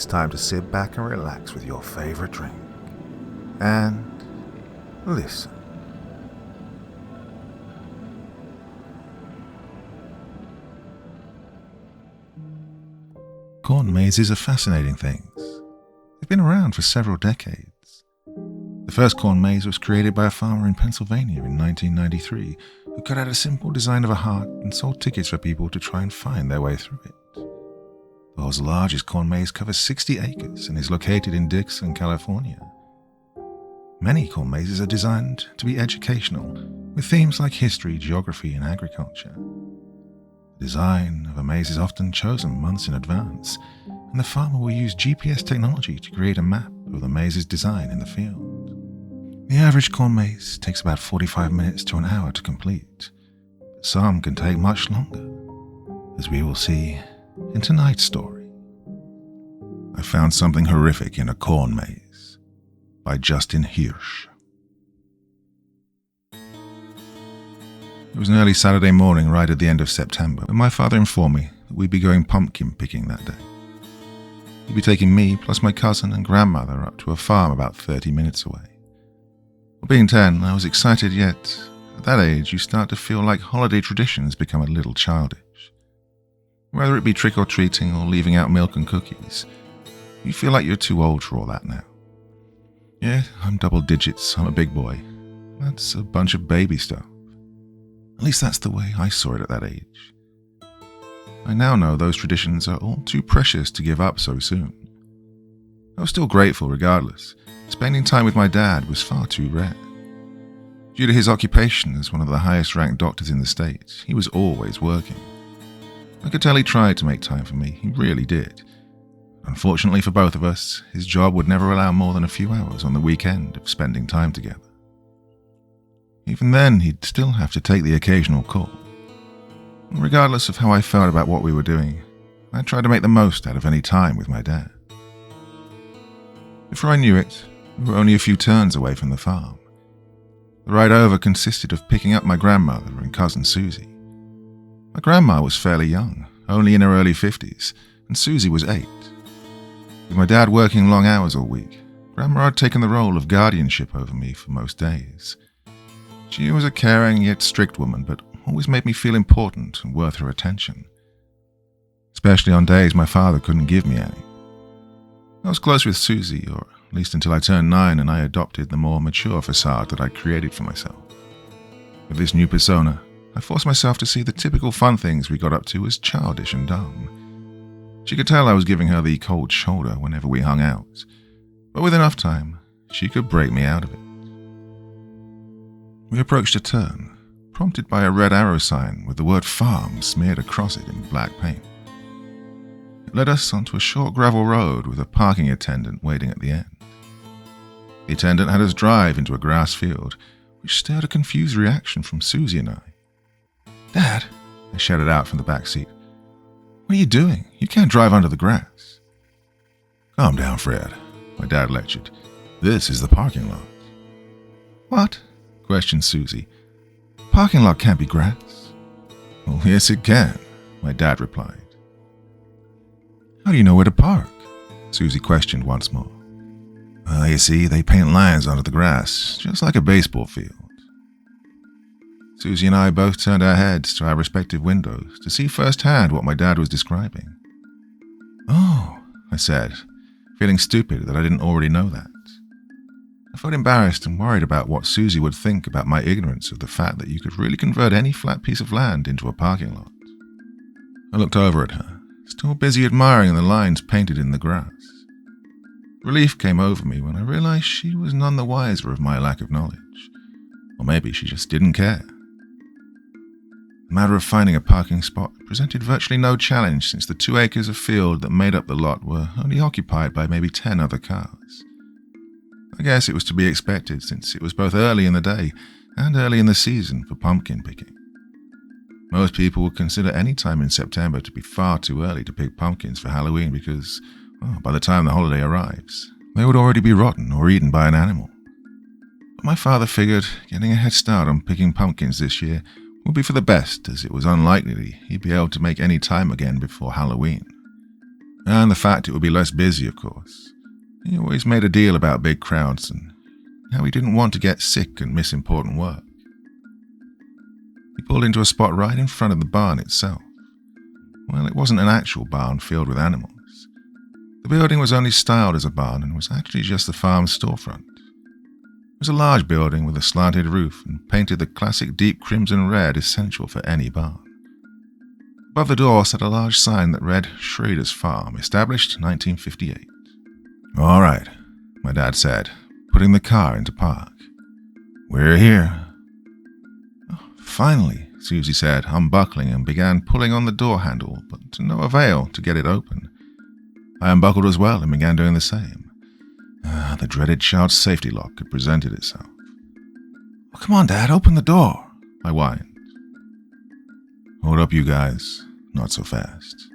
it's time to sit back and relax with your favorite drink. And listen. Corn mazes are fascinating things. They've been around for several decades. The first corn maze was created by a farmer in Pennsylvania in 1993 who cut out a simple design of a heart and sold tickets for people to try and find their way through it. The world's largest corn maze covers 60 acres and is located in Dixon, California. Many corn mazes are designed to be educational, with themes like history, geography, and agriculture. The design of a maze is often chosen months in advance, and the farmer will use GPS technology to create a map of the maze's design in the field. The average corn maze takes about 45 minutes to an hour to complete, but some can take much longer, as we will see in tonight's story. I found something horrific in a corn maze by Justin Hirsch. It was an early Saturday morning right at the end of September when my father informed me that we'd be going pumpkin picking that day. He'd be taking me plus my cousin and grandmother up to a farm about 30 minutes away. Well, being 10, I was excited, yet at that age you start to feel like holiday traditions become a little childish. Whether it be trick-or-treating or leaving out milk and cookies, you feel like you're too old for all that now. Yeah, I'm double digits, I'm a big boy. That's a bunch of baby stuff. At least that's the way I saw it at that age. I now know those traditions are all too precious to give up so soon. I was still grateful regardless. Spending time with my dad was far too rare. Due to his occupation as one of the highest-ranked doctors in the state, he was always working. I could tell he tried to make time for me, he really did. Unfortunately for both of us, his job would never allow more than a few hours on the weekend of spending time together. Even then, he'd still have to take the occasional call. Regardless of how I felt about what we were doing, I tried to make the most out of any time with my dad. Before I knew it, we were only a few turns away from the farm. The ride over consisted of picking up my grandmother and cousin Susie. My grandma was fairly young, only in her early 50s, and Susie was 8. With my dad working long hours all week, Grandma had taken the role of guardianship over me for most days. She was a caring yet strict woman, but always made me feel important and worth her attention, especially on days my father couldn't give me any. I was close with Susie, or at least until I turned 9 and I adopted the more mature facade that I'd created for myself. With this new persona, I forced myself to see the typical fun things we got up to as childish and dumb. She could tell I was giving her the cold shoulder whenever we hung out, but with enough time, she could break me out of it. We approached a turn, prompted by a red arrow sign with the word farm smeared across it in black paint. It led us onto a short gravel road with a parking attendant waiting at the end. The attendant had us drive into a grass field, which stirred a confused reaction from Susie and I. "Dad," I shouted out from the back seat. "What are you doing? You can't drive under the grass." "Calm down, Fred," my dad lectured. "This is the parking lot." "What?" questioned Susie. "Parking lot can't be grass." "Oh, yes it can," my dad replied. "How do you know where to park?" Susie questioned once more. You see, they paint lines onto the grass, just like a baseball field." Susie and I both turned our heads to our respective windows to see firsthand what my dad was describing. "Oh," I said, feeling stupid that I didn't already know that. I felt embarrassed and worried about what Susie would think about my ignorance of the fact that you could really convert any flat piece of land into a parking lot. I looked over at her, still busy admiring the lines painted in the grass. Relief came over me when I realized she was none the wiser of my lack of knowledge. Or maybe she just didn't care. The matter of finding a parking spot presented virtually no challenge since the 2 acres of field that made up the lot were only occupied by maybe 10 other cars. I guess it was to be expected since it was both early in the day and early in the season for pumpkin picking. Most people would consider any time in September to be far too early to pick pumpkins for Halloween because, by the time the holiday arrives, they would already be rotten or eaten by an animal. But my father figured getting a head start on picking pumpkins this year would be for the best, as it was unlikely he'd be able to make any time again before Halloween. And the fact it would be less busy, of course. He always made a deal about big crowds and how he didn't want to get sick and miss important work. He pulled into a spot right in front of the barn itself. Well, it wasn't an actual barn filled with animals. The building was only styled as a barn and was actually just the farm's storefront. It was a large building with a slanted roof and painted the classic deep crimson red essential for any barn. Above the door sat a large sign that read Schrader's Farm, established 1958. "All right," my dad said, putting the car into park. "We're here." "Oh, finally," Susie said, unbuckling and began pulling on the door handle, but to no avail to get it open. I unbuckled as well and began doing the same. The dreaded child safety lock had presented itself. "Oh, come on, Dad, open the door," I whined. "Hold up, you guys. Not so fast.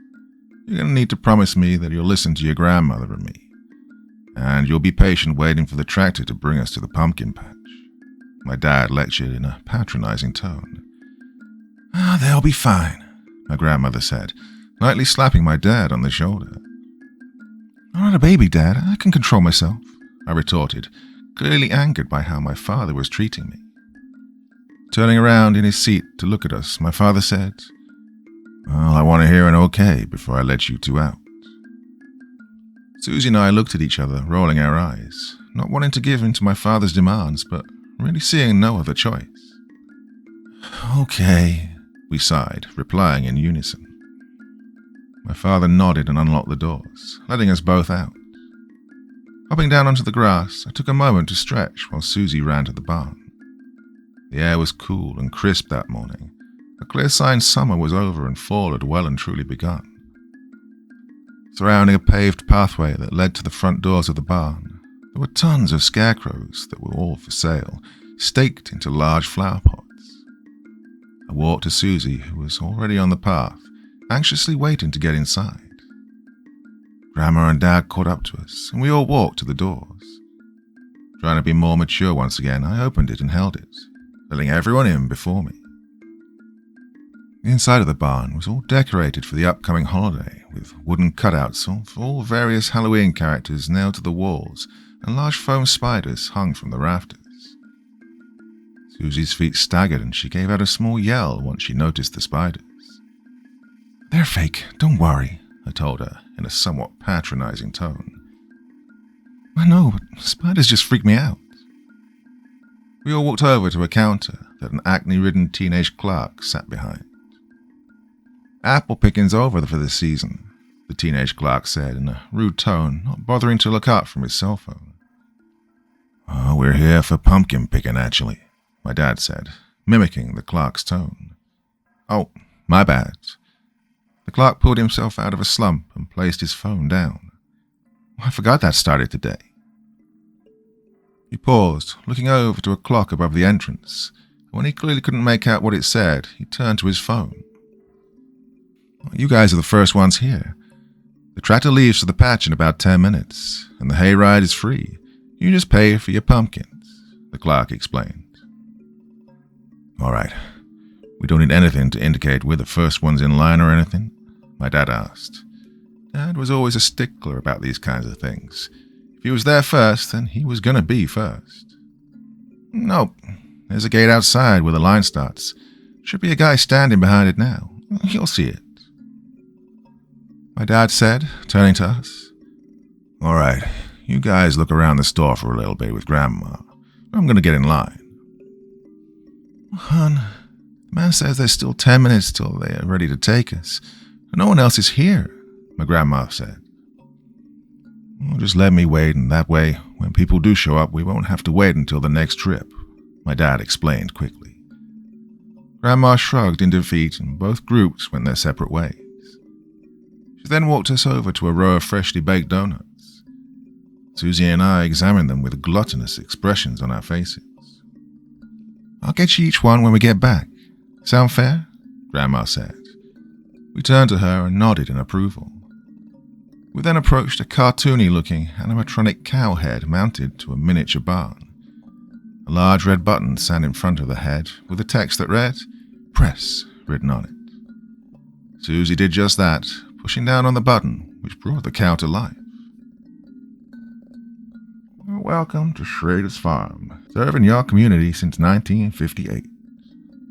You're going to need to promise me that you'll listen to your grandmother and me. And you'll be patient waiting for the tractor to bring us to the pumpkin patch," my dad lectured in a patronizing tone. "They'll be fine," my grandmother said, lightly slapping my dad on the shoulder. "I'm not a baby, Dad. I can control myself," I retorted, clearly angered by how my father was treating me. Turning around in his seat to look at us, my father said, "Well, I want to hear an okay before I let you two out." Susie and I looked at each other, rolling our eyes, not wanting to give in to my father's demands, but really seeing no other choice. "Okay," we sighed, replying in unison. My father nodded and unlocked the doors, letting us both out. Hopping down onto the grass, I took a moment to stretch while Susie ran to the barn. The air was cool and crisp that morning, a clear sign summer was over and fall had well and truly begun. Surrounding a paved pathway that led to the front doors of the barn, there were tons of scarecrows that were all for sale, staked into large flower pots. I walked to Susie, who was already on the path, anxiously waiting to get inside. Grandma and Dad caught up to us, and we all walked to the doors. Trying to be more mature once again, I opened it and held it, letting everyone in before me. The inside of the barn was all decorated for the upcoming holiday, with wooden cutouts of all various Halloween characters nailed to the walls and large foam spiders hung from the rafters. Susie's feet staggered and she gave out a small yell once she noticed the spiders. "They're fake, don't worry," I told her in a somewhat patronizing tone. "I know, but spiders just freak me out." We all walked over to a counter that an acne-ridden teenage clerk sat behind. "Apple picking's over for this season," the teenage clerk said in a rude tone, not bothering to look up from his cell phone. "Oh, we're here for pumpkin picking, actually," my dad said, mimicking the clerk's tone. "Oh, my bad." The clerk pulled himself out of a slump and placed his phone down. "I forgot that started today." He paused, looking over to a clock above the entrance. When he clearly couldn't make out what it said, he turned to his phone. "You guys are the first ones here. The tractor leaves for the patch in about 10 minutes, and the hayride is free. You just pay for your pumpkins," the clerk explained. "All right. We don't need anything to indicate we're the first ones in line or anything?" my dad asked. Dad was always a stickler about these kinds of things. If he was there first, then he was going to be first. "Nope. There's a gate outside where the line starts. Should be a guy standing behind it now. You'll see it," my dad said, turning to us. "All right, you guys look around the store for a little bit with Grandma. I'm going to get in line." "Hon, the man says there's still 10 minutes till they are ready to take us. No one else is here," my grandma said. "Well, just let me wait, and that way, when people do show up, we won't have to wait until the next trip," my dad explained quickly. Grandma shrugged in defeat, and both groups went their separate ways. She then walked us over to a row of freshly baked donuts. Susie and I examined them with gluttonous expressions on our faces. "I'll get you each one when we get back. Sound fair?" Grandma said. We turned to her and nodded in approval. We then approached a cartoony-looking animatronic cow head mounted to a miniature barn. A large red button sat in front of the head with a text that read, "Press," written on it. Susie did just that, pushing down on the button, which brought the cow to life. "Welcome to Schrader's Farm, serving your community since 1958.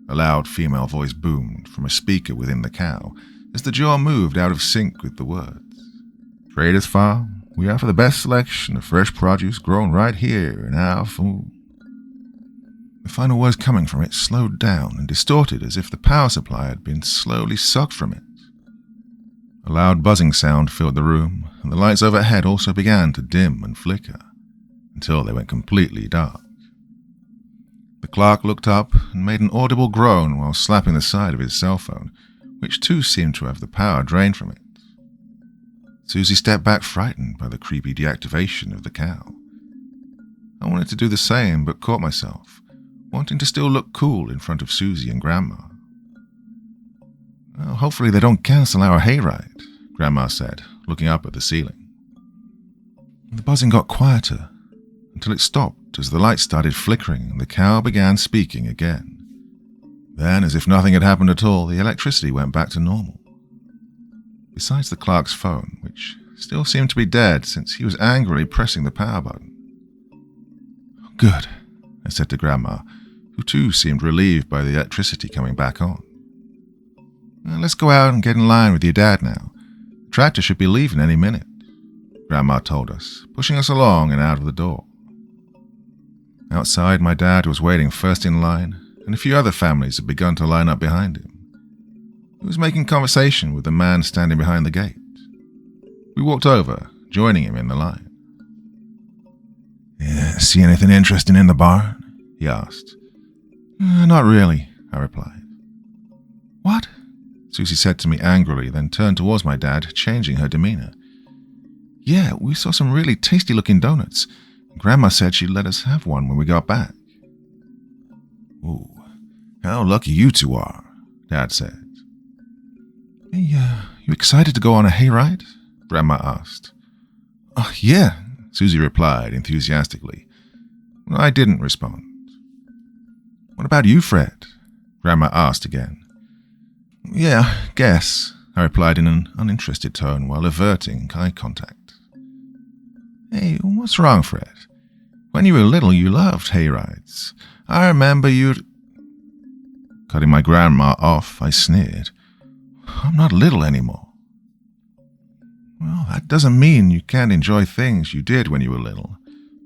A loud female voice boomed from a speaker within the cow as the jaw moved out of sync with the words. "Schrader's Farm, we offer the best selection of fresh produce grown right here in our food." The final words coming from it slowed down and distorted as if the power supply had been slowly sucked from it. A loud buzzing sound filled the room, and the lights overhead also began to dim and flicker, until they went completely dark. The clerk looked up and made an audible groan while slapping the side of his cell phone, which too seemed to have the power drained from it. Susie stepped back frightened by the creepy deactivation of the cow. I wanted to do the same, but caught myself, wanting to still look cool in front of Susie and Grandma. "Well, hopefully they don't cancel our hayride," Grandma said, looking up at the ceiling. The buzzing got quieter, until it stopped as the lights started flickering and the cow began speaking again. Then, as if nothing had happened at all, the electricity went back to normal. Besides the clerk's phone, which still seemed to be dead since he was angrily pressing the power button. "Good," I said to Grandma, who too seemed relieved by the electricity coming back on. "Let's go out and get in line with your dad now. The tractor should be leaving any minute," Grandma told us, pushing us along and out of the door. Outside, my dad was waiting first in line, and a few other families had begun to line up behind him. He was making conversation with the man standing behind the gate. We walked over, joining him in the line. "See anything interesting in the barn?" he asked. "Not really," I replied. "What?" Susie said to me angrily, then turned towards my dad, changing her demeanor. "Yeah, we saw some really tasty-looking donuts. Grandma said she'd let us have one when we got back." "Ooh, how lucky you two are," Dad said. "Hey, you excited to go on a hayride?" Grandma asked. "Yeah," Susie replied enthusiastically. I didn't respond. "What about you, Fred?" Grandma asked again. "Yeah, guess," I replied in an uninterested tone while averting eye contact. "Hey, what's wrong, Fred? When you were little, you loved hayrides. I remember you'd—" Cutting my grandma off, I sneered. "I'm not little anymore." "Well, that doesn't mean you can't enjoy things you did when you were little.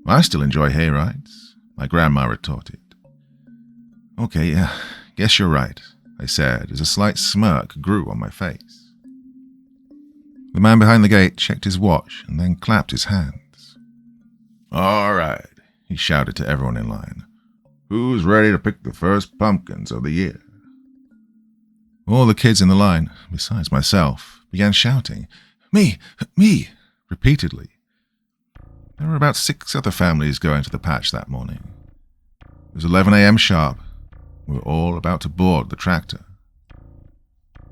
I still enjoy hayrides," my grandma retorted. "Okay, yeah, guess you're right," I said as a slight smirk grew on my face. The man behind the gate checked his watch and then clapped his hands. "All right," he shouted to everyone in line. "Who's ready to pick the first pumpkins of the year?" All the kids in the line, besides myself, began shouting, "Me! Me!" repeatedly. There were about 6 other families going to the patch that morning. It was 11 a.m. sharp. We were all about to board the tractor.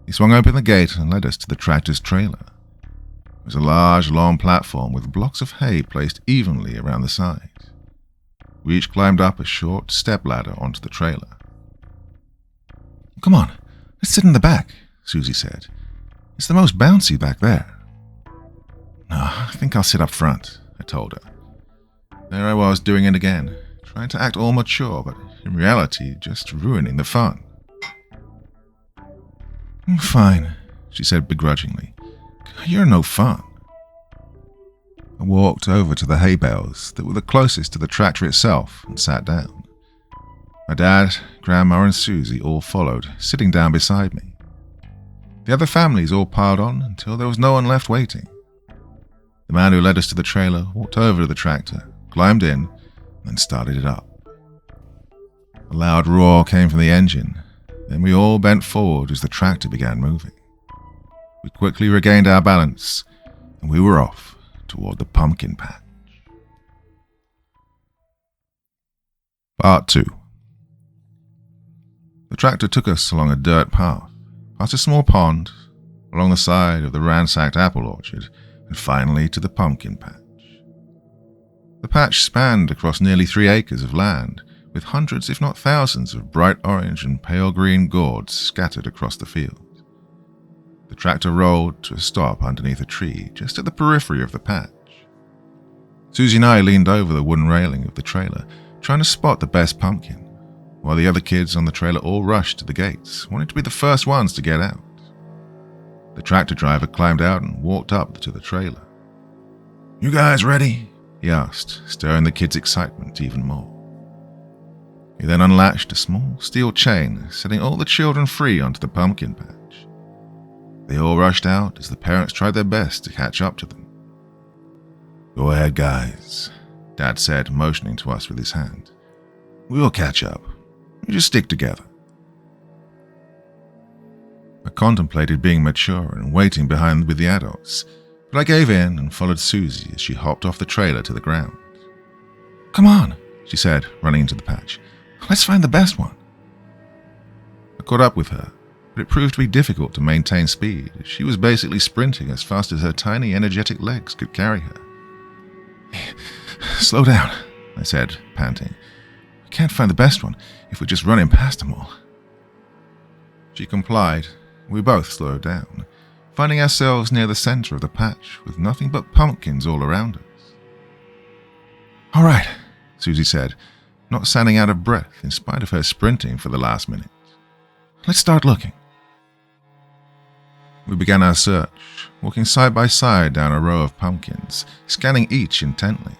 He swung open the gate and led us to the tractor's trailer. It was a large, long platform with blocks of hay placed evenly around the side. We each climbed up a short stepladder onto the trailer. "Come on, let's sit in the back," Susie said. "It's the most bouncy back there." "No, I think I'll sit up front," I told her. There I was doing it again, trying to act all mature, but in reality just ruining the fun. "Fine," she said begrudgingly. "You're no fun." I walked over to the hay bales that were the closest to the tractor itself and sat down. My dad, Grandma, and Susie all followed, sitting down beside me. The other families all piled on until there was no one left waiting. The man who led us to the trailer walked over to the tractor, climbed in, and then started it up. A loud roar came from the engine. Then we all bent forward as the tractor began moving. We quickly regained our balance, and we were off toward the pumpkin patch. Part 2. The tractor took us along a dirt path, past a small pond, along the side of the ransacked apple orchard, and finally to the pumpkin patch. The patch spanned across nearly 3 acres of land, with hundreds if not thousands of bright orange and pale green gourds scattered across the field. The tractor rolled to a stop underneath a tree just at the periphery of the patch. Susie and I leaned over the wooden railing of the trailer, trying to spot the best pumpkin, while the other kids on the trailer all rushed to the gates, wanting to be the first ones to get out. The tractor driver climbed out and walked up to the trailer. "You guys ready?" he asked, stirring the kids' excitement even more. He then unlatched a small steel chain, setting all the children free onto the pumpkin patch. They all rushed out as the parents tried their best to catch up to them. "Go ahead, guys," Dad said, motioning to us with his hand. "We'll catch up. You just stick together." I contemplated being mature and waiting behind with the adults, but I gave in and followed Susie as she hopped off the trailer to the ground. "Come on," she said, running into the patch. "Let's find the best one." I caught up with her, but it proved to be difficult to maintain speed as she was basically sprinting as fast as her tiny, energetic legs could carry her. "Slow down," I said, panting. "We can't find the best one if we're just running past them all." She complied. We both slowed down, finding ourselves near the center of the patch with nothing but pumpkins all around us. "All right," Susie said, not sounding out of breath in spite of her sprinting for the last minute. "Let's start looking." We began our search, walking side by side down a row of pumpkins, scanning each intently.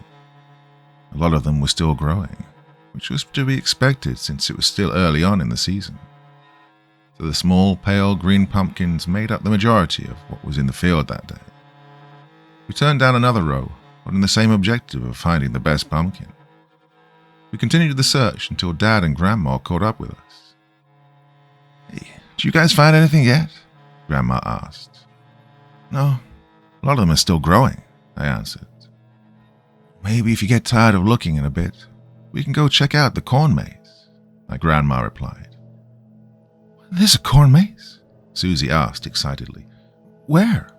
A lot of them were still growing, which was to be expected since it was still early on in the season. So the small, pale green pumpkins made up the majority of what was in the field that day. We turned down another row, holding the same objective of finding the best pumpkin. We continued the search until Dad and Grandma caught up with us. "Hey, did you guys find anything yet?" Grandma asked. "No, a lot of them are still growing," I answered. "Maybe if you get tired of looking in a bit, we can go check out the corn maze," my grandma replied. "There's a corn maze?" Susie asked excitedly. "Where?"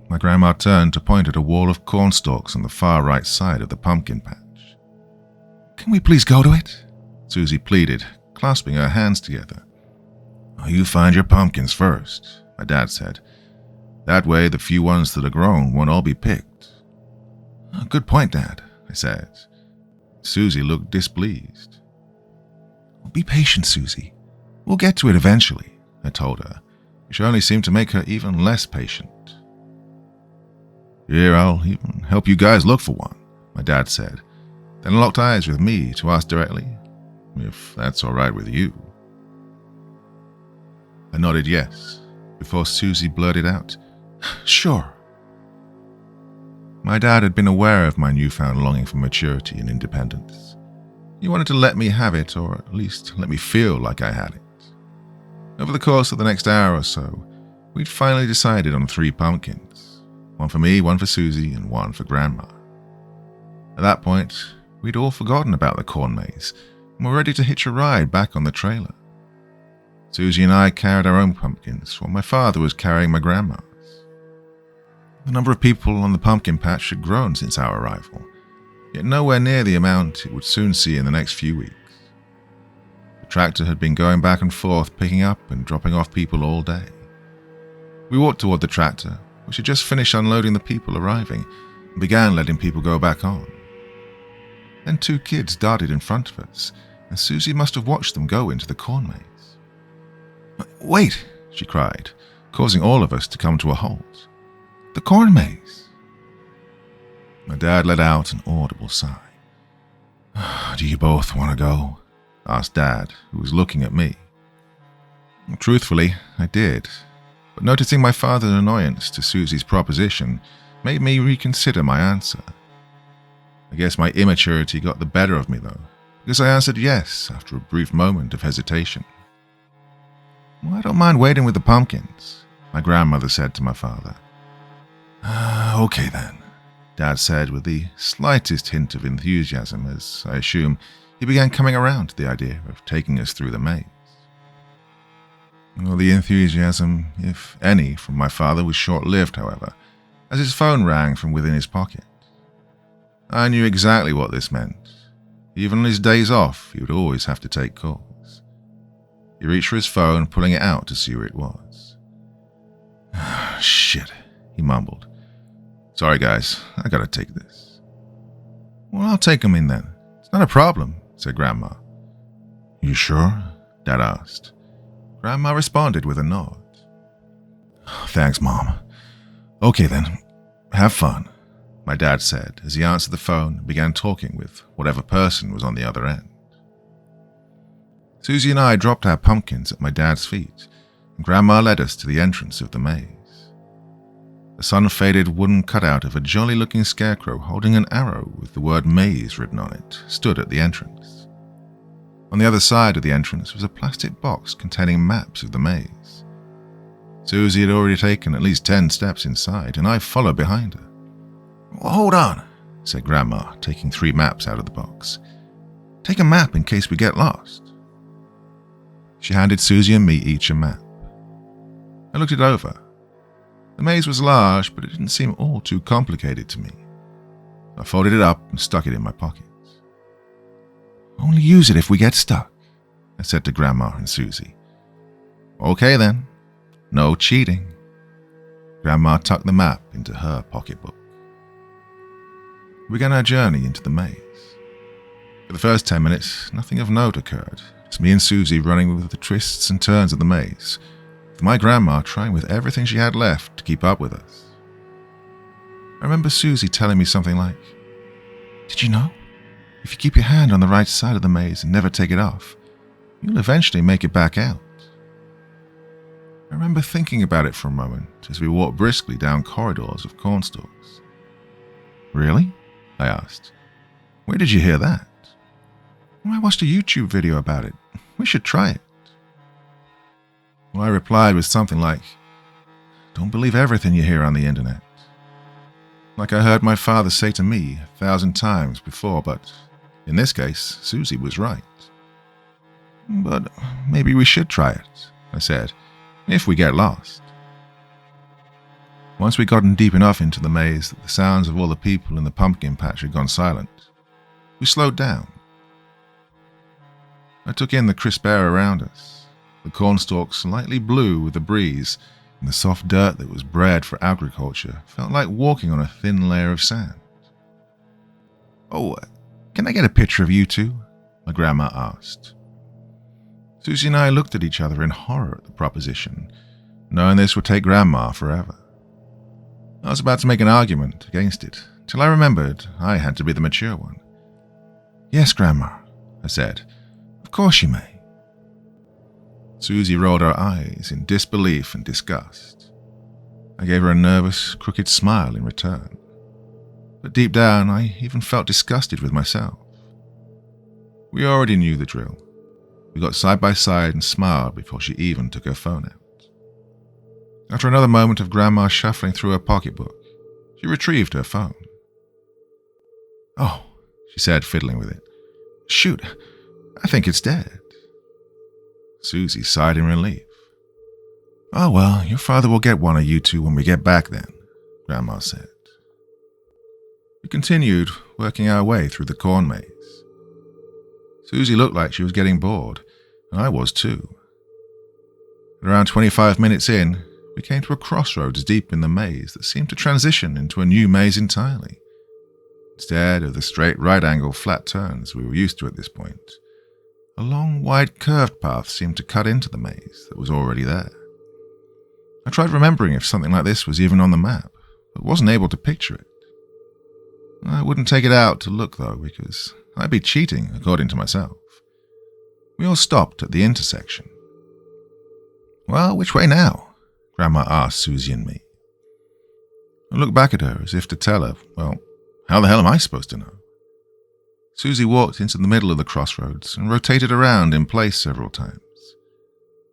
My grandma turned to point at a wall of corn stalks on the far right side of the pumpkin patch. "Can we please go to it?" Susie pleaded, clasping her hands together. "Oh, you find your pumpkins first," my dad said. "That way the few ones that are grown won't all be picked." "Oh, good point, Dad," I said. Susie looked displeased. "Be patient, Susie. We'll get to it eventually," I told her, which only seemed to make her even less patient. "Here, I'll even help you guys look for one," my dad said, then locked eyes with me to ask directly, "If that's all right with you." I nodded yes, before Susie blurted out, "Sure." My dad had been aware of my newfound longing for maturity and independence. He wanted to let me have it, or at least let me feel like I had it. Over the course of the next hour or so, we'd finally decided on 3 pumpkins. One for me, one for Susie, and one for Grandma. At that point, we'd all forgotten about the corn maze and were ready to hitch a ride back on the trailer. Susie and I carried our own pumpkins, while my father was carrying my grandma's. The number of people on the pumpkin patch had grown since our arrival, yet nowhere near the amount it would soon see in the next few weeks. The tractor had been going back and forth, picking up and dropping off people all day. We walked toward the tractor, which had just finished unloading the people arriving, and began letting people go back on. Then 2 kids darted in front of us, and Susie must have watched them go into the corn maze. "Wait," she cried, causing all of us to come to a halt. "The corn maze." My dad let out an audible sigh. "Do you both want to go?" asked Dad, who was looking at me. Truthfully, I did, but noticing my father's annoyance to Susie's proposition made me reconsider my answer. I guess my immaturity got the better of me, though, because I answered yes after a brief moment of hesitation. "Well, I don't mind waiting with the pumpkins," my grandmother said to my father. Okay then," Dad said with the slightest hint of enthusiasm as, I assume, he began coming around to the idea of taking us through the maze. Well, the enthusiasm, if any, from my father was short-lived, however, as his phone rang from within his pocket. I knew exactly what this meant. Even on his days off, he would always have to take calls. He reached for his phone, pulling it out to see who it was. Shit, he mumbled. Sorry, guys, I gotta take this. Well, I'll take him in then. It's not a problem, said Grandma. You sure? Dad asked. Grandma responded with a nod. Thanks, Mom. Okay then, have fun, my dad said as he answered the phone and began talking with whatever person was on the other end. Susie and I dropped our pumpkins at my dad's feet, and Grandma led us to the entrance of the maze. A sun-faded wooden cutout of a jolly-looking scarecrow holding an arrow with the word maze written on it stood at the entrance. On the other side of the entrance was a plastic box containing maps of the maze. Susie had already taken at least 10 steps inside, and I followed behind her. Well, hold on, said Grandma, taking 3 maps out of the box. Take a map in case we get lost. She handed Susie and me each a map. I looked it over. The maze was large, but it didn't seem all too complicated to me. I folded it up and stuck it in my pockets. Only use it if we get stuck, I said to Grandma and Susie. Okay then. No cheating. Grandma tucked the map into her pocketbook. We began our journey into the maze. For the first 10 minutes, nothing of note occurred. Just me and Susie running with the twists and turns of the maze, with my grandma trying with everything she had left to keep up with us. I remember Susie telling me something like, "Did you know? If you keep your hand on the right side of the maze and never take it off, you'll eventually make it back out." I remember thinking about it for a moment as we walked briskly down corridors of cornstalks. Really? I asked. Where did you hear that? Well, I watched a YouTube video about it. We should try it. Well, I replied with something like, "Don't believe everything you hear on the internet." Like I heard my father say to me 1,000 times before, but in this case, Susie was right. But maybe we should try it, I said, if we get lost. Once we'd gotten deep enough into the maze that the sounds of all the people in the pumpkin patch had gone silent, we slowed down. I took in the crisp air around us, the cornstalks lightly blue with the breeze, and the soft dirt that was bred for agriculture felt like walking on a thin layer of sand. "Oh, can I get a picture of you two?" my grandma asked. Susie and I looked at each other in horror at the proposition, knowing this would take Grandma forever. I was about to make an argument against it, till I remembered I had to be the mature one. "Yes, Grandma," I said. "Of course you may." Susie rolled her eyes in disbelief and disgust. I gave her a nervous, crooked smile in return. But deep down, I even felt disgusted with myself. We already knew the drill. We got side by side and smiled before she even took her phone out. After another moment of Grandma shuffling through her pocketbook, she retrieved her phone. "Oh," she said, fiddling with it. "Shoot, I think it's dead." Susie sighed in relief. "Oh well, your father will get one of you two when we get back then," Grandma said. We continued working our way through the corn maze. Susie looked like she was getting bored, and I was too. Around 25 minutes in, we came to a crossroads deep in the maze that seemed to transition into a new maze entirely. Instead of the straight right-angle flat turns we were used to at this point, a long, wide curved path seemed to cut into the maze that was already there. I tried remembering if something like this was even on the map, but wasn't able to picture it. I wouldn't take it out to look, though, because I'd be cheating, according to myself. We all stopped at the intersection. "Well, which way now?" Grandma asked Susie and me. I looked back at her as if to tell her, well, how the hell am I supposed to know? Susie walked into the middle of the crossroads and rotated around in place several times.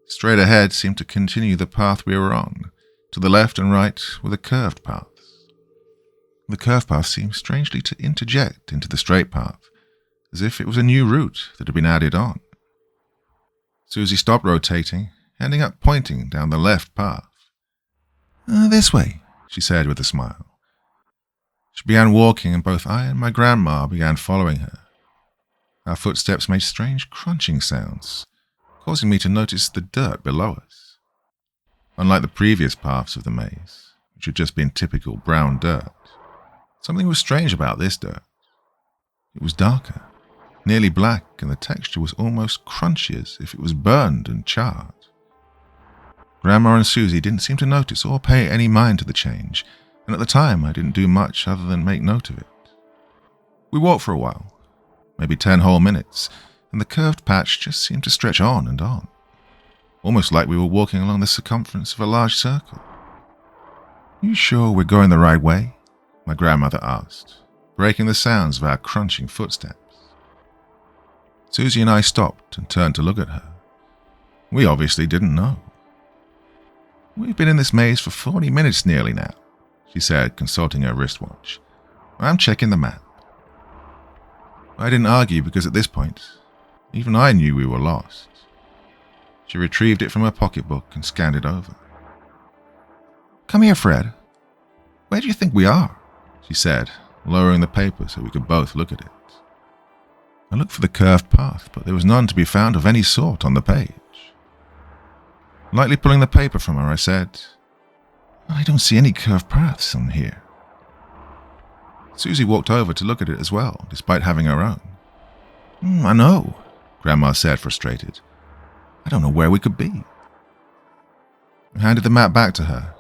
Straight ahead seemed to continue the path we were on. To the left and right were the curved paths. The curved path seemed strangely to interject into the straight path, as if it was a new route that had been added on. Susie stopped rotating, ending up pointing down the left path. "This way," she said with a smile. She began walking, and both I and my grandma began following her. Our footsteps made strange crunching sounds, causing me to notice the dirt below us. Unlike the previous paths of the maze, which had just been typical brown dirt, something was strange about this dirt. It was darker, nearly black, and the texture was almost crunchy as if it was burned and charred. Grandma and Susie didn't seem to notice or pay any mind to the change, and at the time I didn't do much other than make note of it. We walked for a while, maybe 10 whole minutes, and the curved patch just seemed to stretch on and on, almost like we were walking along the circumference of a large circle. "You sure we're going the right way?" my grandmother asked, breaking the sounds of our crunching footsteps. Susie and I stopped and turned to look at her. We obviously didn't know. "We've been in this maze for 40 minutes nearly now," she said, consulting her wristwatch. "I'm checking the map." I didn't argue because at this point, even I knew we were lost. She retrieved it from her pocketbook and scanned it over. "Come here, Fred. Where do you think we are?" she said, lowering the paper so we could both look at it. I looked for the curved path, but there was none to be found of any sort on the page. Lightly pulling the paper from her, I said, "I don't see any curved paths on here." Susie walked over to look at it as well, despite having her own. "I know," Grandma said, frustrated. "I don't know where we could be." I handed the map back to her.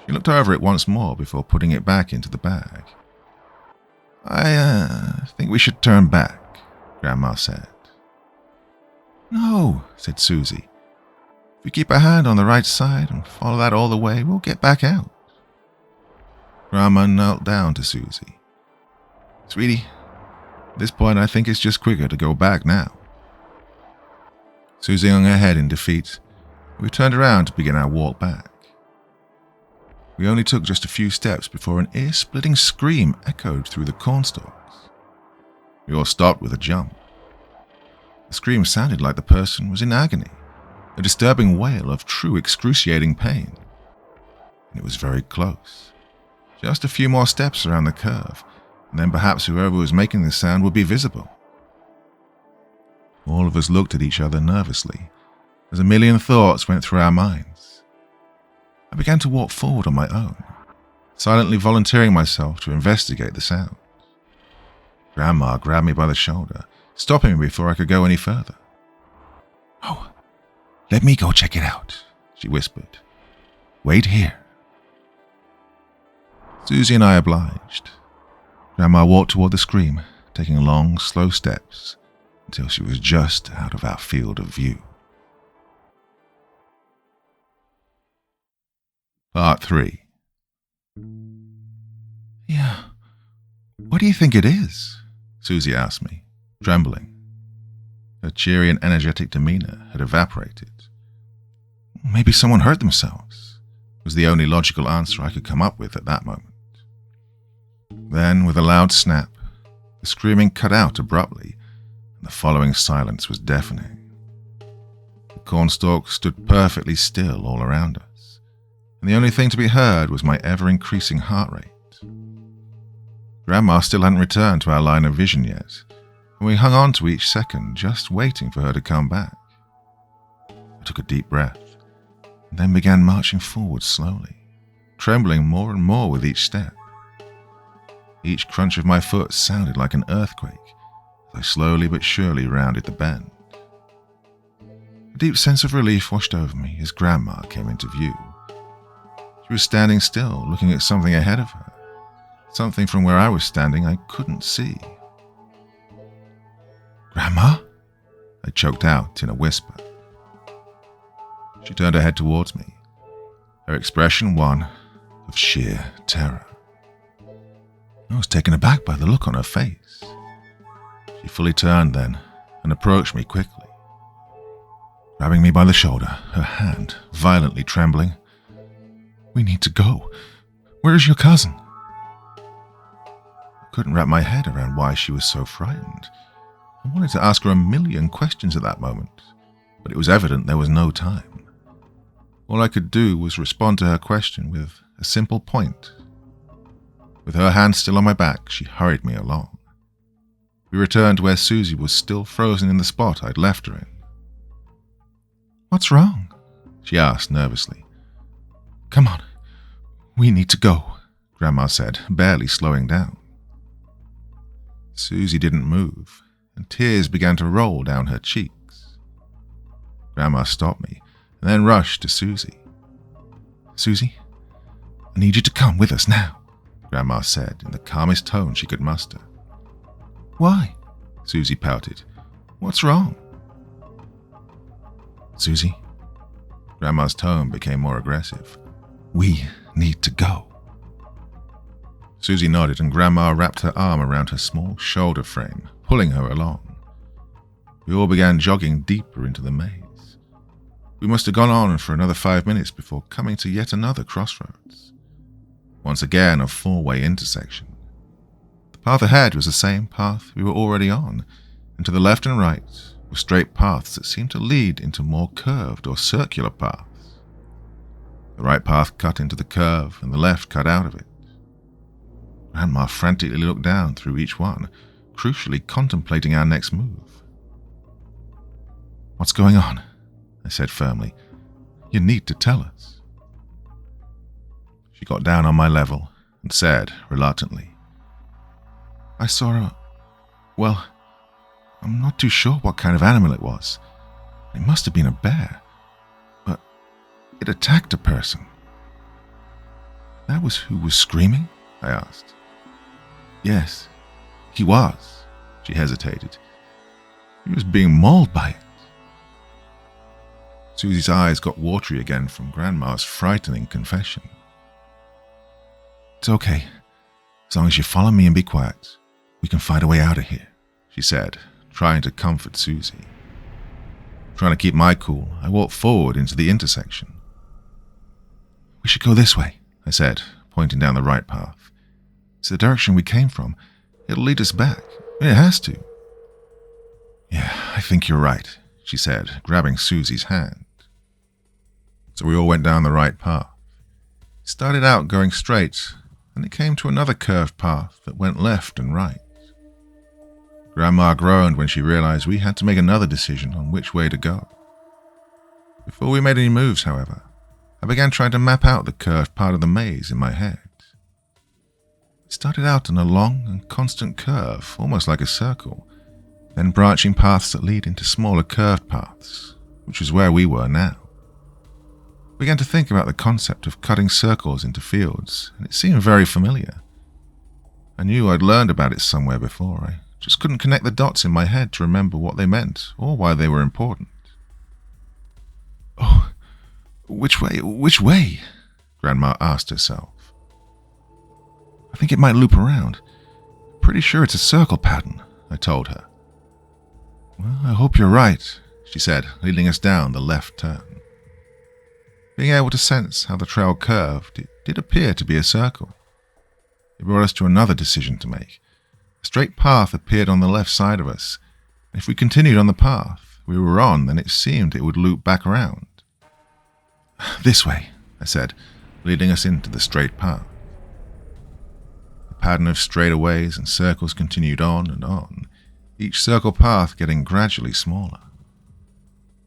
She looked over it once more before putting it back into the bag. I think we should turn back," Grandma said. "No," said Susie. "If we keep our hand on the right side and follow that all the way, we'll get back out." Grandma knelt down to Susie. "Sweetie, at this point I think it's just quicker to go back now." Susie hung her head in defeat. We turned around to begin our walk back. We only took just a few steps before an ear-splitting scream echoed through the cornstalks. We all stopped with a jump. The scream sounded like the person was in agony, a disturbing wail of true excruciating pain. And it was very close. Just a few more steps around the curve, and then perhaps whoever was making the sound would be visible. All of us looked at each other nervously, as a million thoughts went through our minds. I began to walk forward on my own, silently volunteering myself to investigate the sound. Grandma grabbed me by the shoulder, stopping me before I could go any further. "Oh, let me go check it out," she whispered. "Wait here." Susie and I obliged. Grandma walked toward the scream, taking long, slow steps until she was just out of our field of view. Part 3. "Yeah, what do you think it is?" Susie asked me, trembling. Her cheery and energetic demeanor had evaporated. "Maybe someone hurt themselves," was the only logical answer I could come up with at that moment. Then, with a loud snap, the screaming cut out abruptly, and the following silence was deafening. The cornstalk stood perfectly still all around us, and the only thing to be heard was my ever-increasing heart rate. Grandma still hadn't returned to our line of vision yet, and we hung on to each second, just waiting for her to come back. I took a deep breath, and then began marching forward slowly, trembling more and more with each step. Each crunch of my foot sounded like an earthquake as I slowly but surely rounded the bend. A deep sense of relief washed over me as Grandma came into view. She was standing still, looking at something ahead of her. Something from where I was standing I couldn't see. "Grandma?" I choked out in a whisper. She turned her head towards me, her expression one of sheer terror. I was taken aback by the look on her face. She fully turned then and approached me quickly. Grabbing me by the shoulder, her hand violently trembling. "We need to go. Where is your cousin?" I couldn't wrap my head around why she was so frightened. I wanted to ask her a million questions at that moment, but it was evident there was no time. All I could do was respond to her question with a simple point. With her hand still on my back, she hurried me along. We returned to where Susie was still frozen in the spot I'd left her in. "What's wrong?" she asked nervously. Come on. We need to go, Grandma said, barely slowing down. Susie didn't move, and tears began to roll down her cheeks. Grandma stopped me, and then rushed to Susie. Susie, I need you to come with us now, Grandma said in the calmest tone she could muster. Why? Susie pouted. What's wrong? Susie, Grandma's tone became more aggressive. We need to go. Susie nodded and Grandma wrapped her arm around her small shoulder frame, pulling her along. We all began jogging deeper into the maze. We must have gone on for another 5 minutes before coming to yet another crossroads. Once again, a four-way intersection. The path ahead was the same path we were already on, and to the left and right were straight paths that seemed to lead into more curved or circular paths. The right path cut into the curve, and the left cut out of it. Grandma frantically looked down through each one, crucially contemplating our next move. What's going on? I said firmly. You need to tell us. She got down on my level and said, reluctantly, I saw well, I'm not too sure what kind of animal it was. It must have been a bear, but it attacked a person. That was who was screaming? I asked. Yes, he was, she hesitated. He was being mauled by it. Susie's eyes got watery again from Grandma's frightening confession. It's okay. As long as you follow me and be quiet, we can find a way out of here, she said, trying to comfort Susie. Trying to keep my cool, I walked forward into the intersection. We should go this way, I said, pointing down the right path. It's the direction we came from. It'll lead us back. It has to. Yeah, I think you're right, she said, grabbing Susie's hand. So we all went down the right path. It started out going straight, and it came to another curved path that went left and right. Grandma groaned when she realized we had to make another decision on which way to go. Before we made any moves, however, I began trying to map out the curved part of the maze in my head. It started out on a long and constant curve, almost like a circle, then branching paths that lead into smaller curved paths, which is where we were now. I began to think about the concept of cutting circles into fields, and it seemed very familiar. I knew I'd learned about it somewhere before. I just couldn't connect the dots in my head to remember what they meant or why they were important. Oh, which way? Grandma asked herself. I think it might loop around. Pretty sure it's a circle pattern, I told her. Well, I hope you're right, she said, leading us down the left turn. Being able to sense how the trail curved, it did appear to be a circle. It brought us to another decision to make. A straight path appeared on the left side of us, and if we continued on the path we were on, then it seemed it would loop back around. This way, I said, leading us into the straight path. The pattern of straightaways and circles continued on and on, each circle path getting gradually smaller.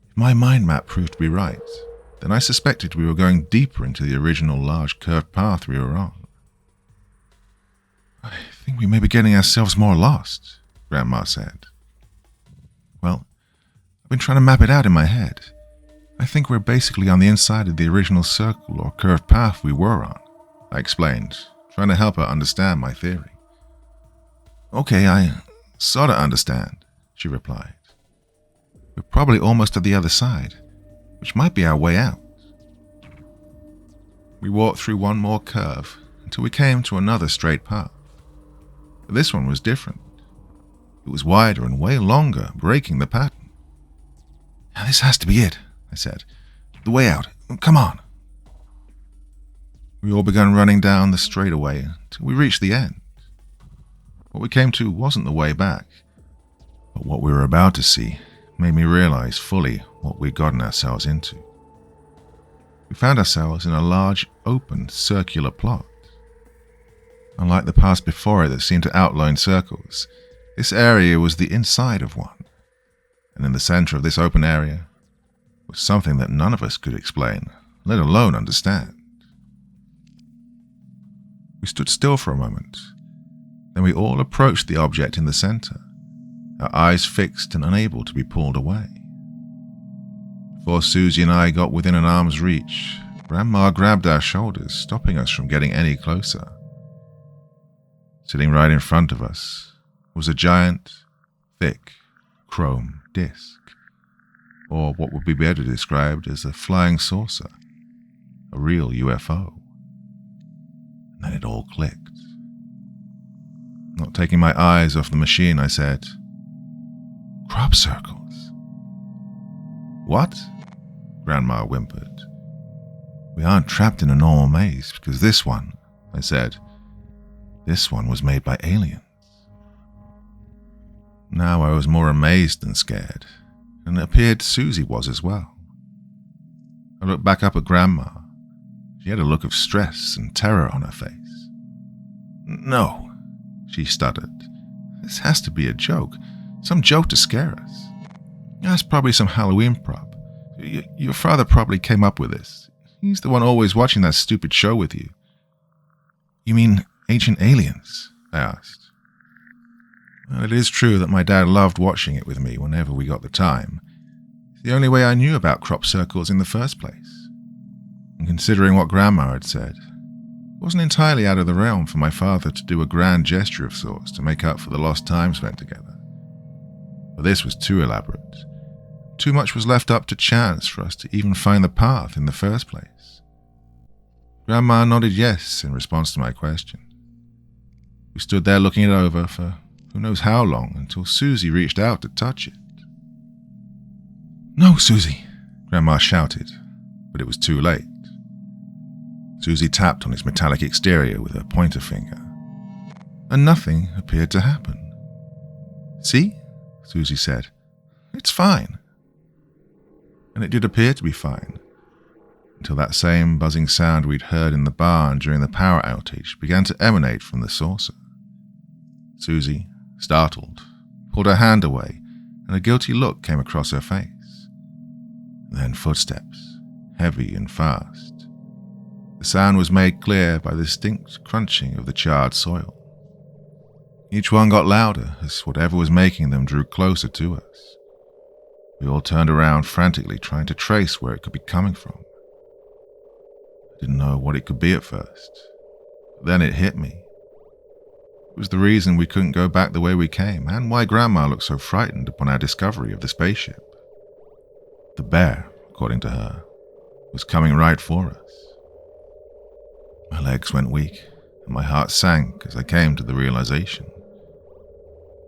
If my mind map proved to be right, then I suspected we were going deeper into the original large curved path we were on. I think we may be getting ourselves more lost, Grandma said. Well, I've been trying to map it out in my head. I think we're basically on the inside of the original circle or curved path we were on, I explained, trying to help her understand my theory. Okay, I sort of understand, she replied. We're probably almost at the other side, which might be our way out. We walked through one more curve until we came to another straight path. But this one was different. It was wider and way longer, breaking the pattern. Now this has to be it, I said. The way out. Come on. We all began running down the straightaway until we reached the end. What we came to wasn't the way back, but what we were about to see made me realize fully what we'd gotten ourselves into. We found ourselves in a large, open, circular plot. Unlike the paths before it that seemed to outline circles, this area was the inside of one, and in the center of this open area was something that none of us could explain, let alone understand. We stood still for a moment. Then we all approached the object in the center, our eyes fixed and unable to be pulled away. Before Susie and I got within an arm's reach, Grandma grabbed our shoulders, stopping us from getting any closer. Sitting right in front of us was a giant, thick, chrome disc, or what would be better described as a flying saucer, a real UFO. And then it all clicked. Not taking my eyes off the machine, I said, "Crop circles." "What?" Grandma whimpered. "We aren't trapped in a normal maze, because this one," I said, "this one was made by aliens." Now I was more amazed than scared, and it appeared Susie was as well. I looked back up at Grandma. She had a look of stress and terror on her face. "No," she stuttered. "This has to be a joke. Some joke to scare us. That's probably some Halloween prop. Your father probably came up with this. He's the one always watching that stupid show with you." "You mean Ancient Aliens?" I asked. Well, it is true that my dad loved watching it with me whenever we got the time. It's the only way I knew about crop circles in the first place. And considering what Grandma had said, it wasn't entirely out of the realm for my father to do a grand gesture of sorts to make up for the lost time spent together. But this was too elaborate. Too much was left up to chance for us to even find the path in the first place. Grandma nodded yes in response to my question. We stood there looking it over for who knows how long until Susie reached out to touch it. "No, Susie," Grandma shouted, but it was too late. Susie tapped on its metallic exterior with her pointer finger, and nothing appeared to happen. "See?" Susie said. "It's fine." And it did appear to be fine, until that same buzzing sound we'd heard in the barn during the power outage began to emanate from the saucer. Susie, startled, pulled her hand away, and a guilty look came across her face. Then footsteps, heavy and fast. The sound was made clear by the distinct crunching of the charred soil. Each one got louder as whatever was making them drew closer to us. We all turned around frantically, trying to trace where it could be coming from. I didn't know what it could be at first. But then it hit me. It was the reason we couldn't go back the way we came, and why Grandma looked so frightened upon our discovery of the spaceship. The bear, according to her, was coming right for us. My legs went weak, and my heart sank as I came to the realization.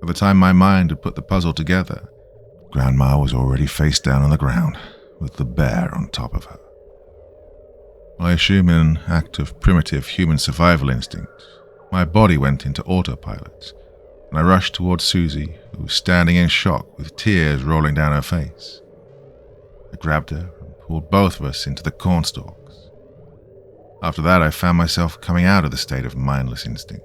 By the time my mind had put the puzzle together, Grandma was already face down on the ground, with the bear on top of her. I assume in an act of primitive human survival instinct, my body went into autopilot, and I rushed towards Susie, who was standing in shock with tears rolling down her face. I grabbed her and pulled both of us into the cornstalks. After that, I found myself coming out of the state of mindless instinct.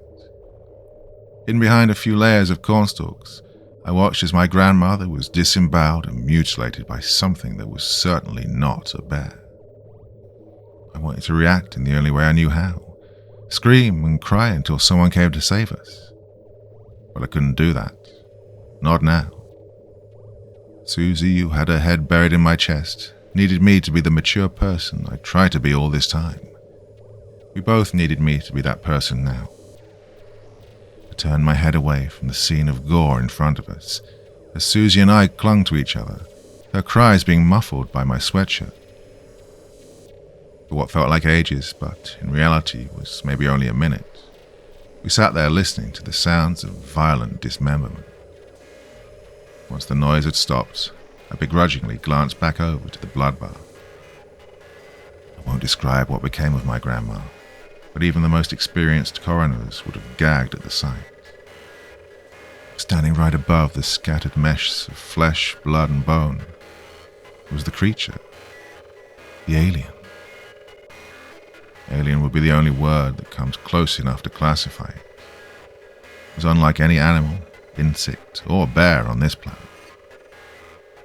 Hidden behind a few layers of cornstalks, I watched as my grandmother was disemboweled and mutilated by something that was certainly not a bear. I wanted to react in the only way I knew how, scream and cry until someone came to save us. But I couldn't do that. Not now. Susie, who had her head buried in my chest, needed me to be the mature person I tried to be all this time. We both needed me to be that person now. I turned my head away from the scene of gore in front of us, as Susie and I clung to each other, her cries being muffled by my sweatshirt. For what felt like ages, but in reality was maybe only a minute, we sat there listening to the sounds of violent dismemberment. Once the noise had stopped, I begrudgingly glanced back over to the bloodbath. I won't describe what became of my grandma, but even the most experienced coroners would have gagged at the sight. Standing right above the scattered meshes of flesh, blood, and bone was the creature, the alien. Alien would be the only word that comes close enough to classify it. It was unlike any animal, insect, or bear on this planet.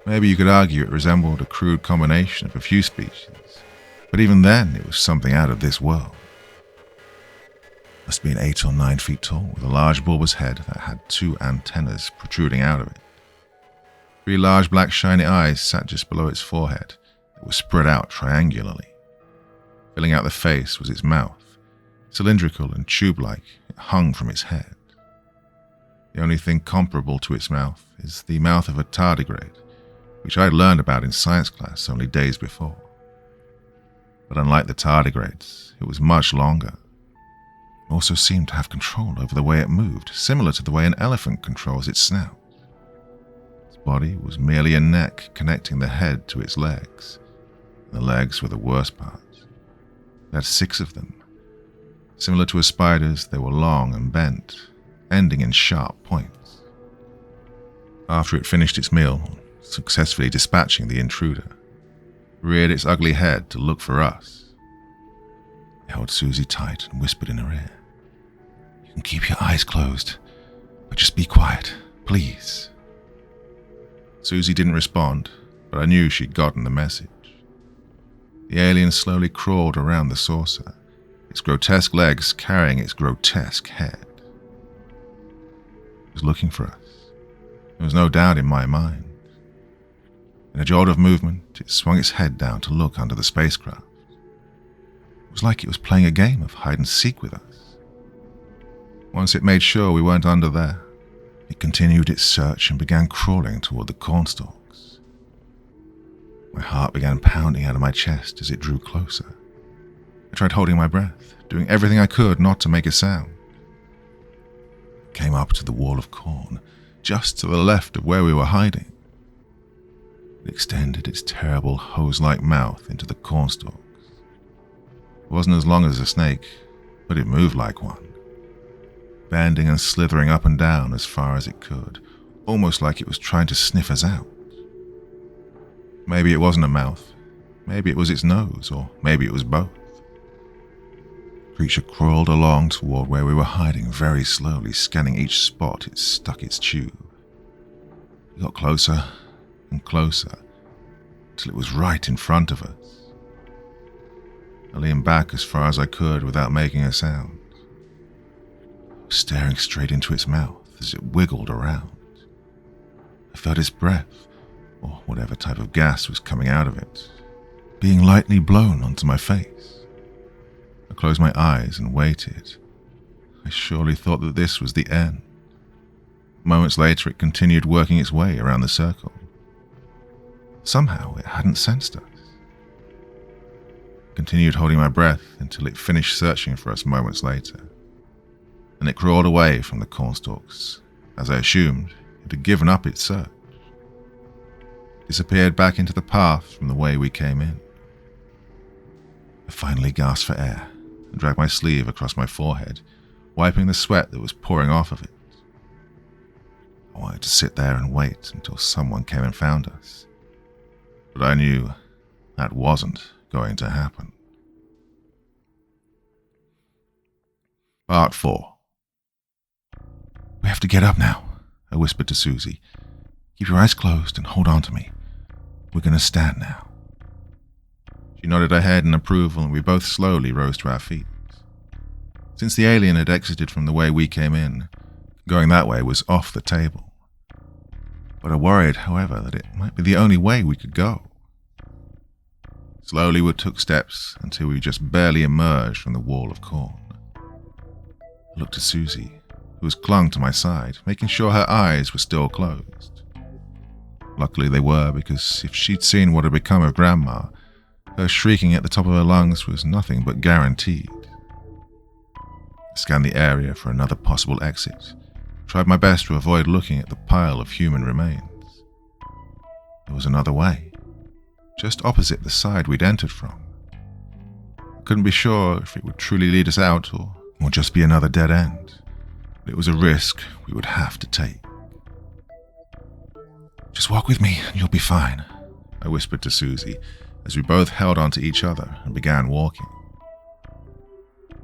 Maybe you could argue it resembled a crude combination of a few species, but even then it was something out of this world. must have been 8 or 9 feet tall, with a large bulbous head that had 2 antennas protruding out of it. 3 large black shiny eyes sat just below its forehead that were spread out triangularly. Filling out the face was its mouth, cylindrical and tube-like. It hung from its head. The only thing comparable to its mouth is the mouth of a tardigrade, which I had learned about in science class only days before. But unlike the tardigrades, it was much longer. It also seemed to have control over the way it moved, similar to the way an elephant controls its snout. Its body was merely a neck connecting the head to its legs, and the legs were the worst part. It had 6 of them. Similar to a spider's, they were long and bent, ending in sharp points. After it finished its meal, successfully dispatching the intruder, it reared its ugly head to look for us. I held Susie tight and whispered in her ear, "You can keep your eyes closed, but just be quiet, please." Susie didn't respond, but I knew she'd gotten the message. The alien slowly crawled around the saucer, its grotesque legs carrying its grotesque head. It was looking for us. There was no doubt in my mind. In a jolt of movement, it swung its head down to look under the spacecraft. It was like it was playing a game of hide-and-seek with us. Once it made sure we weren't under there, it continued its search and began crawling toward the cornstalks. My heart began pounding out of my chest as it drew closer. I tried holding my breath, doing everything I could not to make a sound. It came up to the wall of corn, just to the left of where we were hiding. It extended its terrible hose-like mouth into the cornstalks. It wasn't as long as a snake, but it moved like one, bending and slithering up and down as far as it could, almost like it was trying to sniff us out. Maybe it wasn't a mouth, maybe it was its nose, or maybe it was both. The creature crawled along toward where we were hiding very slowly, scanning each spot it stuck its tube. It got closer and closer, till it was right in front of us. I leaned back as far as I could without making a sound. I was staring straight into its mouth as it wiggled around. I felt its breath, or whatever type of gas was coming out of it, being lightly blown onto my face. I closed my eyes and waited. I surely thought that this was the end. Moments later, it continued working its way around the circle. Somehow, it hadn't sensed us. I continued holding my breath until it finished searching for us moments later. Then it crawled away from the cornstalks. As I assumed, it had given up its search. Disappeared back into the path from the way we came in. I finally gasped for air and dragged my sleeve across my forehead, wiping the sweat that was pouring off of it. I wanted to sit there and wait until someone came and found us, but I knew that wasn't going to happen. Part 4. "We have to get up now," I whispered to Susie. "Keep your eyes closed and hold on to me. We're going to stand now." She nodded her head in approval, and we both slowly rose to our feet. Since the alien had exited from the way we came in, going that way was off the table. But I worried, however, that it might be the only way we could go. Slowly we took steps until we just barely emerged from the wall of corn. I looked at Susie, who was clung to my side, making sure her eyes were still closed. Luckily they were, because if she'd seen what had become of Grandma, her shrieking at the top of her lungs was nothing but guaranteed. I scanned the area for another possible exit, tried my best to avoid looking at the pile of human remains. There was another way, just opposite the side we'd entered from. I couldn't be sure if it would truly lead us out or just be another dead end, but it was a risk we would have to take. "Just walk with me and you'll be fine," I whispered to Susie as we both held onto each other and began walking.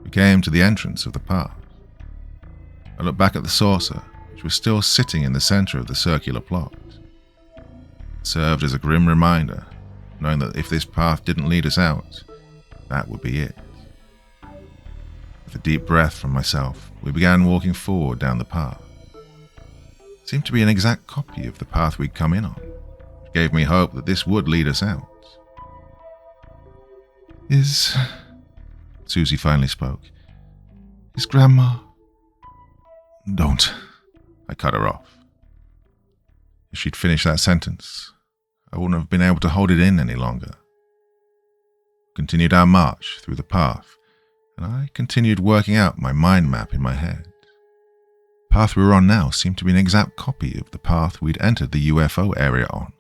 We came to the entrance of the path. I looked back at the saucer, which was still sitting in the center of the circular plot. It served as a grim reminder, knowing that if this path didn't lead us out, that would be it. With a deep breath from myself, we began walking forward down the path. It seemed to be an exact copy of the path we'd come in on, which gave me hope that this would lead us out. Susie finally spoke. Is Grandma... Don't. I cut her off. If she'd finished that sentence, I wouldn't have been able to hold it in any longer. We continued our march through the path, and I continued working out my mind map in my head. The path we were on now seemed to be an exact copy of the path we'd entered the UFO area on.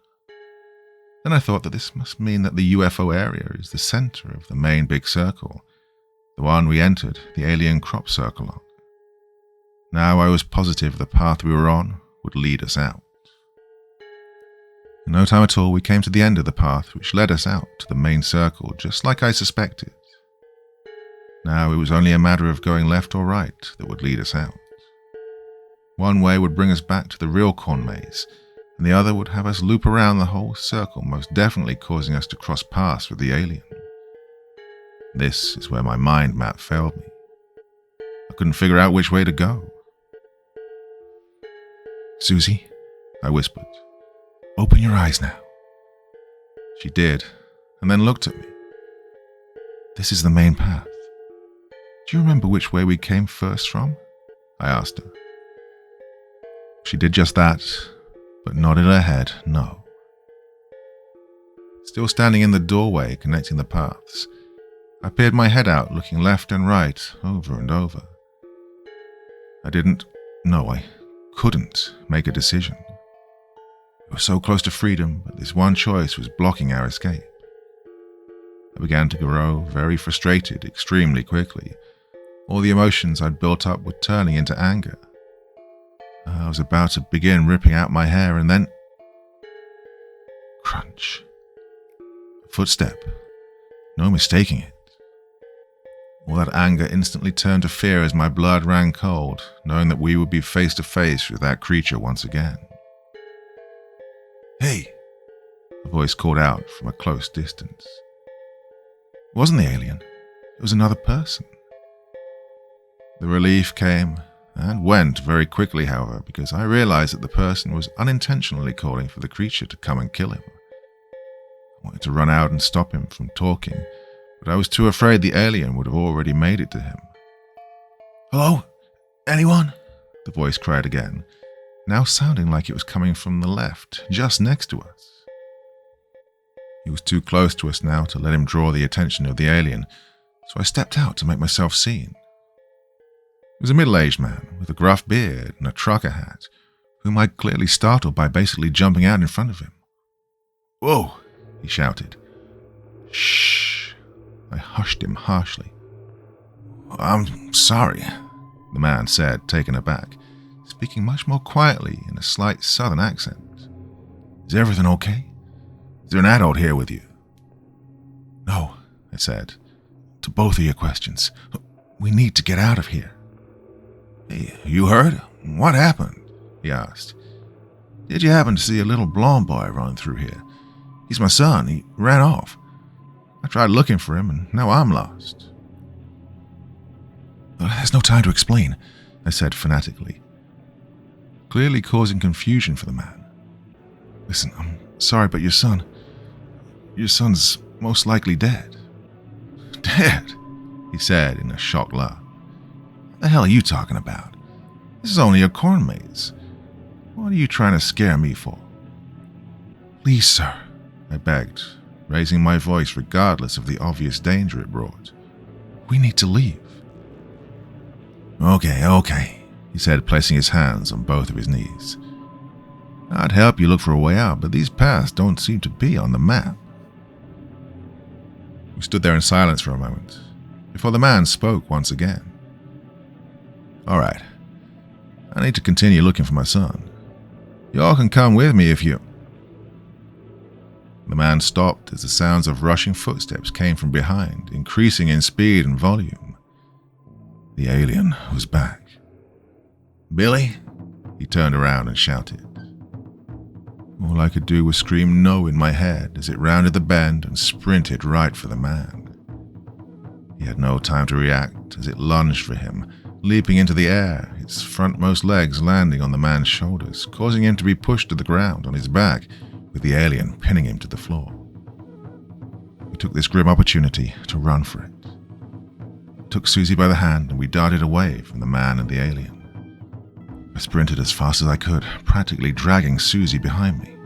Then I thought that this must mean that the UFO area is the center of the main big circle, the one we entered the alien crop circle on. Now I was positive the path we were on would lead us out. In no time at all, we came to the end of the path which led us out to the main circle, just like I suspected. Now it was only a matter of going left or right that would lead us out. One way would bring us back to the real corn maze, and the other would have us loop around the whole circle, most definitely causing us to cross paths with the alien. This is where my mind map failed me. I couldn't figure out which way to go. Susie, I whispered, open your eyes now. She did, and then looked at me. This is the main path. Do you remember which way we came first from? I asked her. She did just that, but nodded her head no. Still standing in the doorway connecting the paths, I peered my head out, looking left and right, over and over. I couldn't make a decision. We were so close to freedom, but this one choice was blocking our escape. I began to grow very frustrated extremely quickly. All the emotions I'd built up were turning into anger. I was about to begin ripping out my hair and then... crunch. A footstep. No mistaking it. All that anger instantly turned to fear as my blood ran cold, knowing that we would be face to face with that creature once again. Hey! A voice called out from a close distance. It wasn't the alien. It was another person. The relief came and went very quickly, however, because I realized that the person was unintentionally calling for the creature to come and kill him. I wanted to run out and stop him from talking, but I was too afraid the alien would have already made it to him. Hello? Anyone? The voice cried again, now sounding like it was coming from the left, just next to us. He was too close to us now to let him draw the attention of the alien, so I stepped out to make myself seen. He was a middle-aged man with a gruff beard and a trucker hat, whom I'd clearly startled by basically jumping out in front of him. Whoa, he shouted. Shh, I hushed him harshly. I'm sorry, the man said, taken aback, speaking much more quietly in a slight southern accent. Is everything okay? Is there an adult here with you? No, I said, to both of your questions. We need to get out of here. Hey, you heard? What happened? He asked. Did you happen to see a little blonde boy run through here? He's my son. He ran off. I tried looking for him, and now I'm lost. There's no time to explain, I said fanatically, clearly causing confusion for the man. Listen, I'm sorry, but your son's most likely dead. Dead? He said in a shocked laugh. What the hell are you talking about? This is only a corn maze. What are you trying to scare me for? Please, sir, I begged, raising my voice regardless of the obvious danger it brought. We need to leave. Okay, he said, placing his hands on both of his knees. I'd help you look for a way out, but these paths don't seem to be on the map. We stood there in silence for a moment, before the man spoke once again. All right, I need to continue looking for my son. Y'all can come with me if you... The man stopped as the sounds of rushing footsteps came from behind, increasing in speed and volume. The alien was back. Billy? He turned around and shouted. All I could do was scream no in my head as it rounded the bend and sprinted right for the man. He had no time to react as it lunged for him, leaping into the air, its frontmost legs landing on the man's shoulders, causing him to be pushed to the ground on his back, with the alien pinning him to the floor. We took this grim opportunity to run for it. I took Susie by the hand and we darted away from the man and the alien. I sprinted as fast as I could, practically dragging Susie behind me.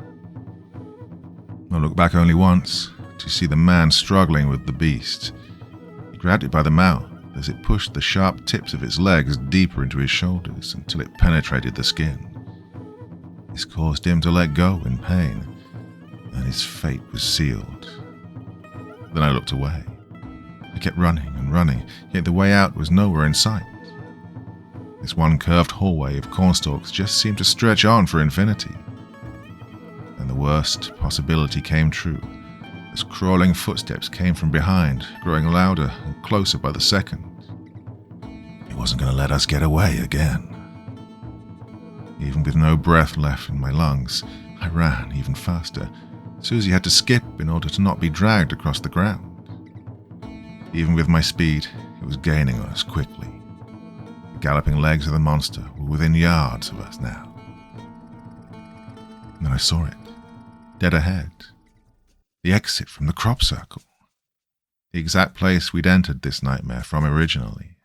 I looked back only once to see the man struggling with the beast. He grabbed it by the mouth as it pushed the sharp tips of its legs deeper into his shoulders until it penetrated the skin. This caused him to let go in pain, and his fate was sealed. Then I looked away. I kept running and running, yet the way out was nowhere in sight. This one curved hallway of cornstalks just seemed to stretch on for infinity. And the worst possibility came true, as crawling footsteps came from behind, growing louder and closer by the second. He wasn't going to let us get away again. Even with no breath left in my lungs, I ran even faster. Susie had to skip in order to not be dragged across the ground. Even with my speed, it was gaining on us quickly. The galloping legs of the monster were within yards of us now. And then I saw it, dead ahead. The exit from the crop circle. The exact place we'd entered this nightmare from originally.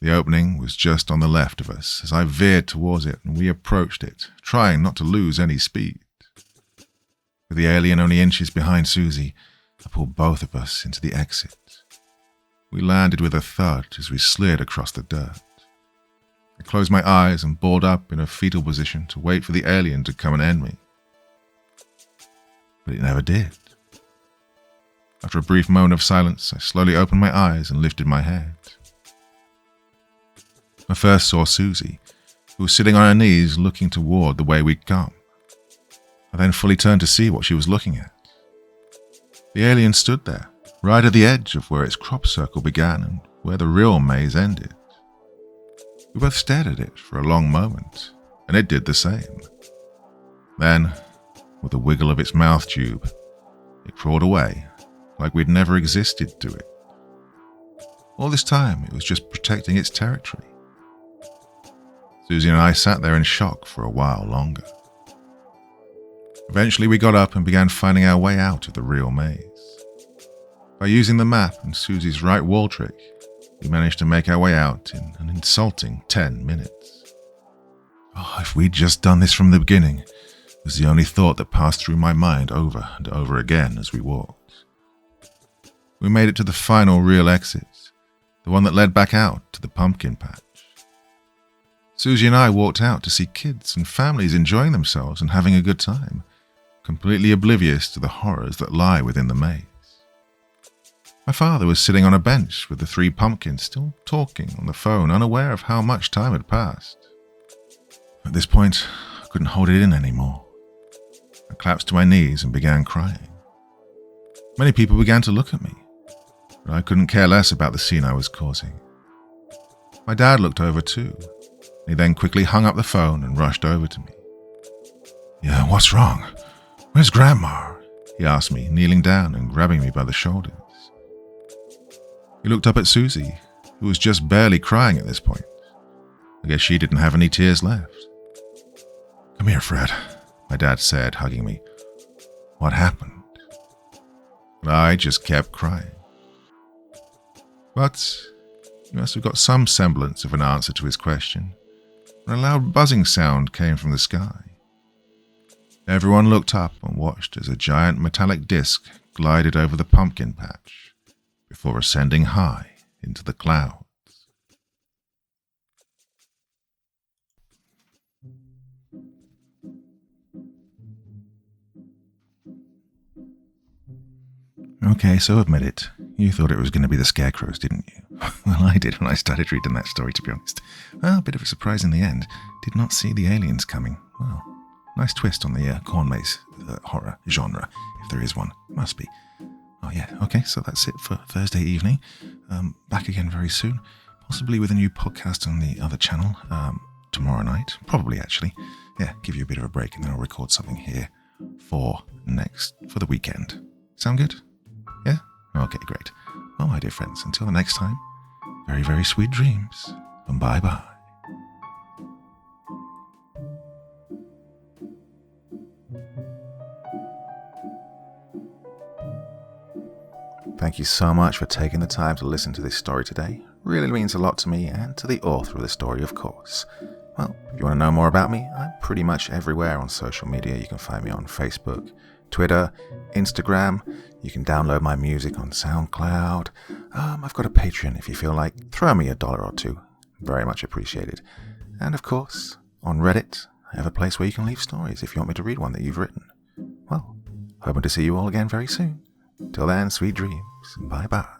The opening was just on the left of us as I veered towards it and we approached it, trying not to lose any speed. With the alien only inches behind Susie, I pulled both of us into the exit. We landed with a thud as we slid across the dirt. I closed my eyes and balled up in a fetal position to wait for the alien to come and end me. But it never did. After a brief moment of silence, I slowly opened my eyes and lifted my head. I first saw Susie, who was sitting on her knees looking toward the way we'd come. I then fully turned to see what she was looking at. The alien stood there, right at the edge of where its crop circle began and where the real maze ended. We both stared at it for a long moment, and it did the same. Then, with a wiggle of its mouth tube, it crawled away, like we'd never existed to it. All this time, it was just protecting its territory. Susie and I sat there in shock for a while longer. Eventually, we got up and began finding our way out of the real maze. By using the map and Susie's right wall trick, we managed to make our way out in an insulting 10 minutes. Oh, if we'd just done this from the beginning, was the only thought that passed through my mind over and over again as we walked. We made it to the final real exit, the one that led back out to the pumpkin patch. Susie and I walked out to see kids and families enjoying themselves and having a good time, completely oblivious to the horrors that lie within the maze. My father was sitting on a bench with the 3 pumpkins, still talking on the phone, unaware of how much time had passed. At this point, I couldn't hold it in anymore. I collapsed to my knees and began crying. Many people began to look at me, but I couldn't care less about the scene I was causing. My dad looked over too. He then quickly hung up the phone and rushed over to me. "Yeah, what's wrong? Where's Grandma?" he asked me, kneeling down and grabbing me by the shoulders. He looked up at Susie, who was just barely crying at this point. I guess she didn't have any tears left. "Come here, Fred," my dad said, hugging me. "What happened?" But I just kept crying. But he must have got some semblance of an answer to his question when a loud buzzing sound came from the sky. Everyone looked up and watched as a giant metallic disc glided over the pumpkin patch before ascending high into the clouds. Okay, so admit it. You thought it was going to be the scarecrows, didn't you? Well, I did when I started reading that story, to be honest. Well, a bit of a surprise in the end. Did not see the aliens coming. Well, nice twist on the corn maze horror genre, if there is one. Must be. Oh yeah, okay, so that's it for Thursday evening. Back again very soon, possibly with a new podcast on the other channel tomorrow night. Probably, actually. Yeah, give you a bit of a break and then I'll record something here for the weekend. Sound good? Yeah? Okay, great. Well, my dear friends, until the next time, very, very sweet dreams, and bye-bye. Thank you so much for taking the time to listen to this story today. Really means a lot to me and to the author of the story, of course. Well, if you want to know more about me, I'm pretty much everywhere on social media. You can find me on Facebook, Twitter, Instagram. You can download my music on SoundCloud. I've got a Patreon if you feel like. Throw me $1 or $2. Very much appreciated. And of course, on Reddit, I have a place where you can leave stories if you want me to read one that you've written. Well, hoping to see you all again very soon. Till then, sweet dreams. Bye-bye.